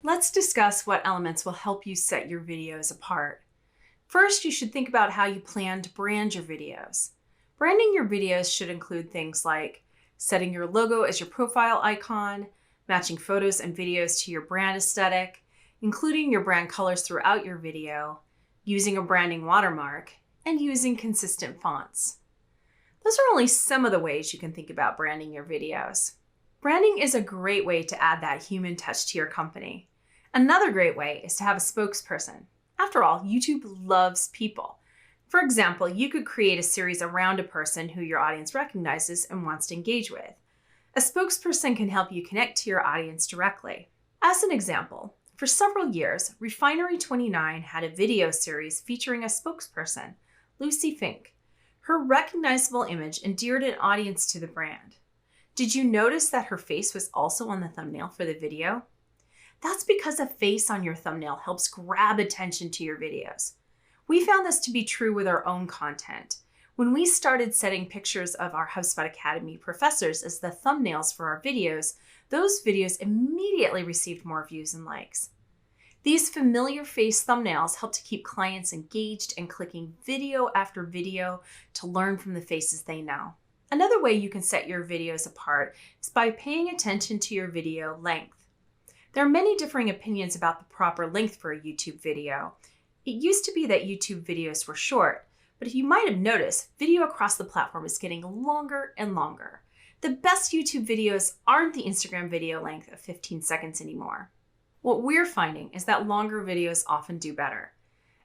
Let's discuss what elements will help you set your videos apart. First, you should think about how you plan to brand your videos. Branding your videos should include things like setting your logo as your profile icon, matching photos and videos to your brand aesthetic, including your brand colors throughout your video, using a branding watermark, and using consistent fonts. Those are only some of the ways you can think about branding your videos. Branding is a great way to add that human touch to your company. Another great way is to have a spokesperson. After all, YouTube loves people. For example, you could create a series around a person who your audience recognizes and wants to engage with. A spokesperson can help you connect to your audience directly. As an example, for several years, Refinery29 had a video series featuring a spokesperson, Lucy Fink. Her recognizable image endeared an audience to the brand. Did you notice that her face was also on the thumbnail for the video? That's because a face on your thumbnail helps grab attention to your videos. We found this to be true with our own content. When we started setting pictures of our HubSpot Academy professors as the thumbnails for our videos, those videos immediately received more views and likes. These familiar face thumbnails help to keep clients engaged and clicking video after video to learn from the faces they know. Another way you can set your videos apart is by paying attention to your video length. There are many differing opinions about the proper length for a YouTube video. It used to be that YouTube videos were short, but you might have noticed, video across the platform is getting longer and longer. The best YouTube videos aren't the Instagram video length of 15 seconds anymore. What we're finding is that longer videos often do better.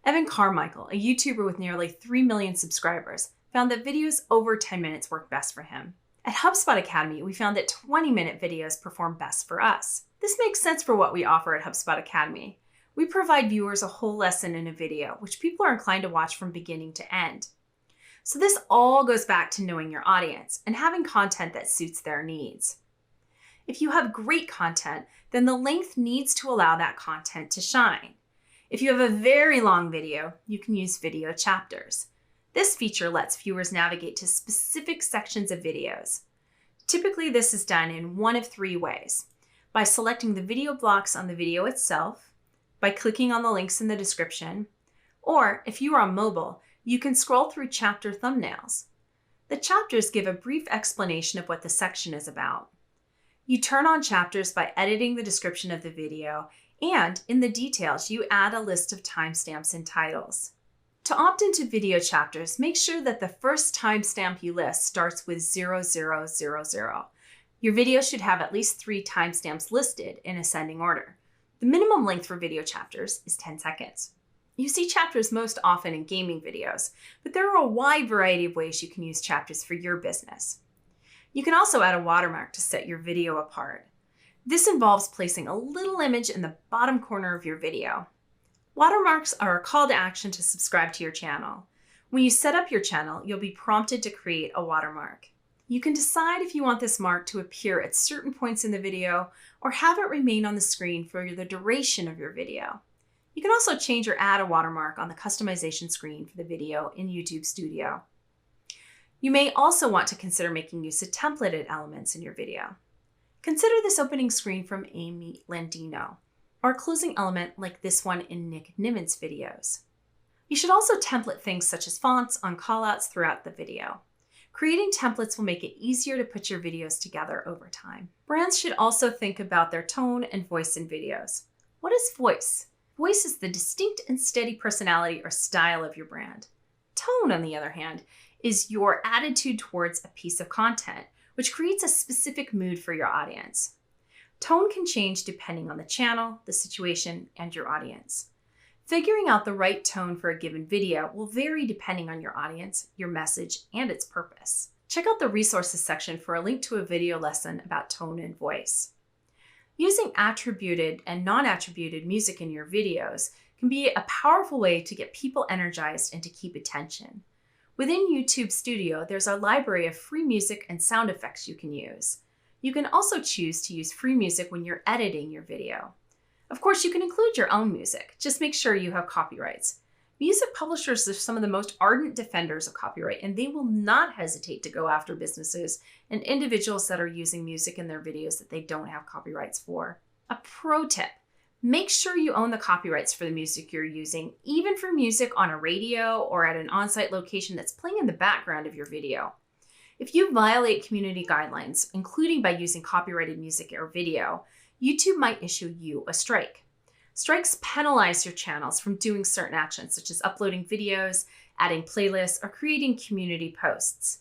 Evan Carmichael, a YouTuber with nearly 3 million subscribers, found that videos over 10 minutes work best for him. At HubSpot Academy, we found that 20-minute videos perform best for us. This makes sense for what we offer at HubSpot Academy. We provide viewers a whole lesson in a video, which people are inclined to watch from beginning to end. So this all goes back to knowing your audience and having content that suits their needs. If you have great content, then the length needs to allow that content to shine. If you have a very long video, you can use video chapters. This feature lets viewers navigate to specific sections of videos. Typically, this is done in one of three ways: by selecting the video blocks on the video itself, by clicking on the links in the description, or if you are on mobile, you can scroll through chapter thumbnails. The chapters give a brief explanation of what the section is about. You turn on chapters by editing the description of the video, and in the details, you add a list of timestamps and titles. To opt into video chapters, make sure that the first timestamp you list starts with 0000. Your video should have at least 3 timestamps listed in ascending order. The minimum length for video chapters is 10 seconds. You see chapters most often in gaming videos, but there are a wide variety of ways you can use chapters for your business. You can also add a watermark to set your video apart. This involves placing a little image in the bottom corner of your video. Watermarks are a call to action to subscribe to your channel. When you set up your channel, you'll be prompted to create a watermark. You can decide if you want this mark to appear at certain points in the video or have it remain on the screen for the duration of your video. You can also change or add a watermark on the customization screen for the video in YouTube Studio. You may also want to consider making use of templated elements in your video. Consider this opening screen from Amy Landino, or a closing element like this one in Nick Niven's videos. You should also template things such as fonts on callouts throughout the video. Creating templates will make it easier to put your videos together over time. Brands should also think about their tone and voice in videos. What is voice? Voice is the distinct and steady personality or style of your brand. Tone, on the other hand, is your attitude towards a piece of content, which creates a specific mood for your audience. Tone can change depending on the channel, the situation, and your audience. Figuring out the right tone for a given video will vary depending on your audience, your message, and its purpose. Check out the resources section for a link to a video lesson about tone and voice. Using attributed and non-attributed music in your videos can be a powerful way to get people energized and to keep attention. Within YouTube Studio, there's a library of free music and sound effects you can use. You can also choose to use free music when you're editing your video. Of course, you can include your own music. Just make sure you have copyrights. Music publishers are some of the most ardent defenders of copyright, and they will not hesitate to go after businesses and individuals that are using music in their videos that they don't have copyrights for. A pro tip: Make sure you own the copyrights for the music you're using, even for music on a radio or at an on-site location that's playing in the background of your video. If you violate community guidelines, including by using copyrighted music or video, YouTube might issue you a strike. Strikes penalize your channels from doing certain actions, such as uploading videos, adding playlists, or creating community posts.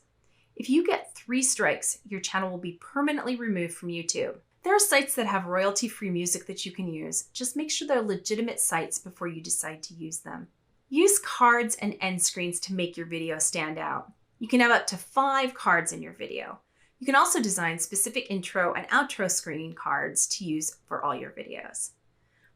If you get 3 strikes, your channel will be permanently removed from YouTube. There are sites that have royalty-free music that you can use. Just make sure they're legitimate sites before you decide to use them. Use cards and end screens to make your video stand out. You can have up to 5 cards in your video. You can also design specific intro and outro screen cards to use for all your videos.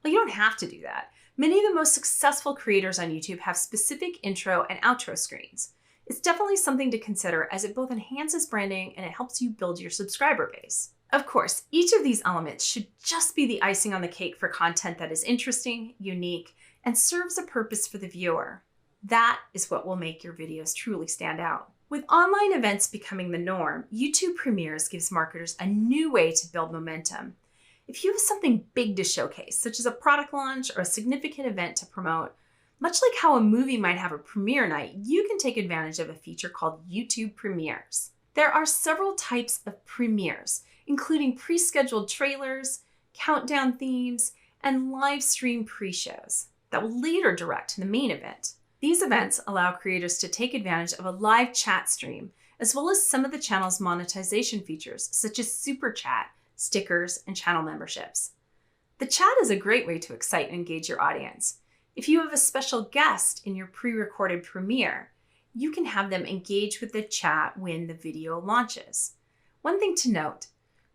Well, you don't have to do that. Many of the most successful creators on YouTube have specific intro and outro screens. It's definitely something to consider as it both enhances branding and it helps you build your subscriber base. Of course, each of these elements should just be the icing on the cake for content that is interesting, unique, and serves a purpose for the viewer. That is what will make your videos truly stand out. With online events becoming the norm, YouTube Premieres gives marketers a new way to build momentum. If you have something big to showcase, such as a product launch or a significant event to promote, much like how a movie might have a premiere night, you can take advantage of a feature called YouTube Premieres. There are several types of premieres, including pre-scheduled trailers, countdown themes, and live stream pre-shows that will later direct to the main event. These events allow creators to take advantage of a live chat stream, as well as some of the channel's monetization features, such as Super Chat, stickers, and channel memberships. The chat is a great way to excite and engage your audience. If you have a special guest in your pre-recorded premiere, you can have them engage with the chat when the video launches. One thing to note,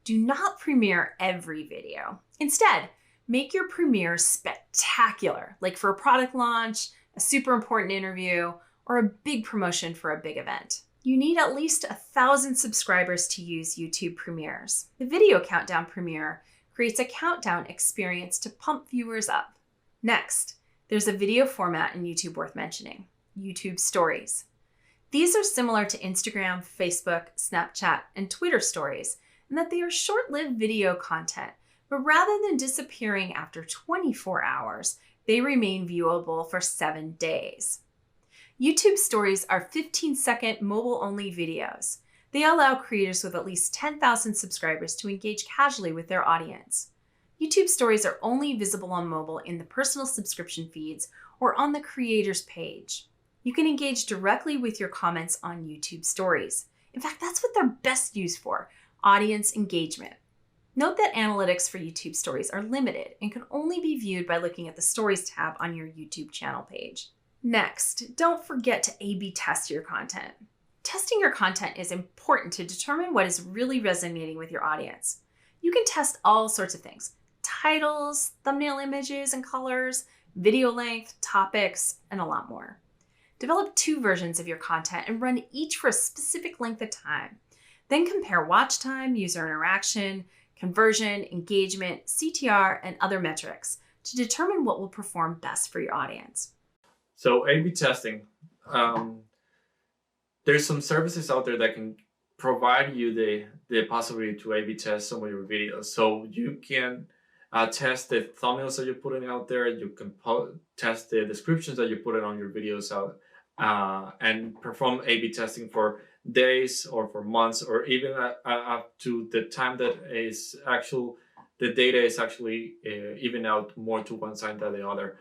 do not premiere every video. Instead, make your premiere spectacular, like for a product launch, a super important interview, or a big promotion for a big event. You need at least 1,000 subscribers to use YouTube Premieres. The video countdown premiere creates a countdown experience to pump viewers up. Next, there's a video format in YouTube worth mentioning, YouTube Stories. These are similar to Instagram, Facebook, Snapchat, and Twitter Stories in that they are short-lived video content, but rather than disappearing after 24 hours, they remain viewable for 7 days. YouTube Stories are 15-second mobile-only videos. They allow creators with at least 10,000 subscribers to engage casually with their audience. YouTube Stories are only visible on mobile in the personal subscription feeds or on the creator's page. You can engage directly with your comments on YouTube Stories. In fact, that's what they're best used for, audience engagement. Note that analytics for YouTube Stories are limited and can only be viewed by looking at the Stories tab on your YouTube channel page. Next, don't forget to A/B test your content. Testing your content is important to determine what is really resonating with your audience. You can test all sorts of things: titles, thumbnail images and colors, video length, topics, and a lot more. Develop 2 versions of your content and run each for a specific length of time. Then compare watch time, user interaction, conversion, engagement, CTR, and other metrics to determine what will perform best for your audience. So A/B testing, there's some services out there that can provide you the possibility to A/B test some of your videos. So you can test the thumbnails that you're putting out there. You can test the descriptions that you put on your videos out, and perform A/B testing for days or for months, or even up to the time that the data is actually even out more to one side than the other.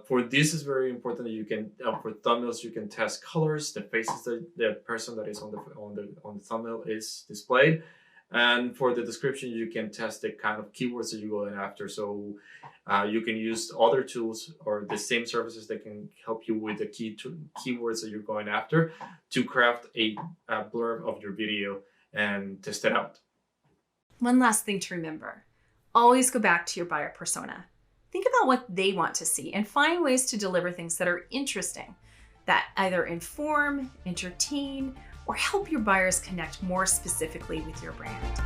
For this, is very important that you can for thumbnails you can test colors, the faces that the person that is on the thumbnail is displayed, and for the description you can test the kind of keywords that you're going after. So you can use other tools or the same services that can help you with the keywords that you're going after to craft a blurb of your video and test it out. One last thing to remember, always go back to your buyer persona. Think about what they want to see and find ways to deliver things that are interesting, that either inform, entertain, or help your buyers connect more specifically with your brand.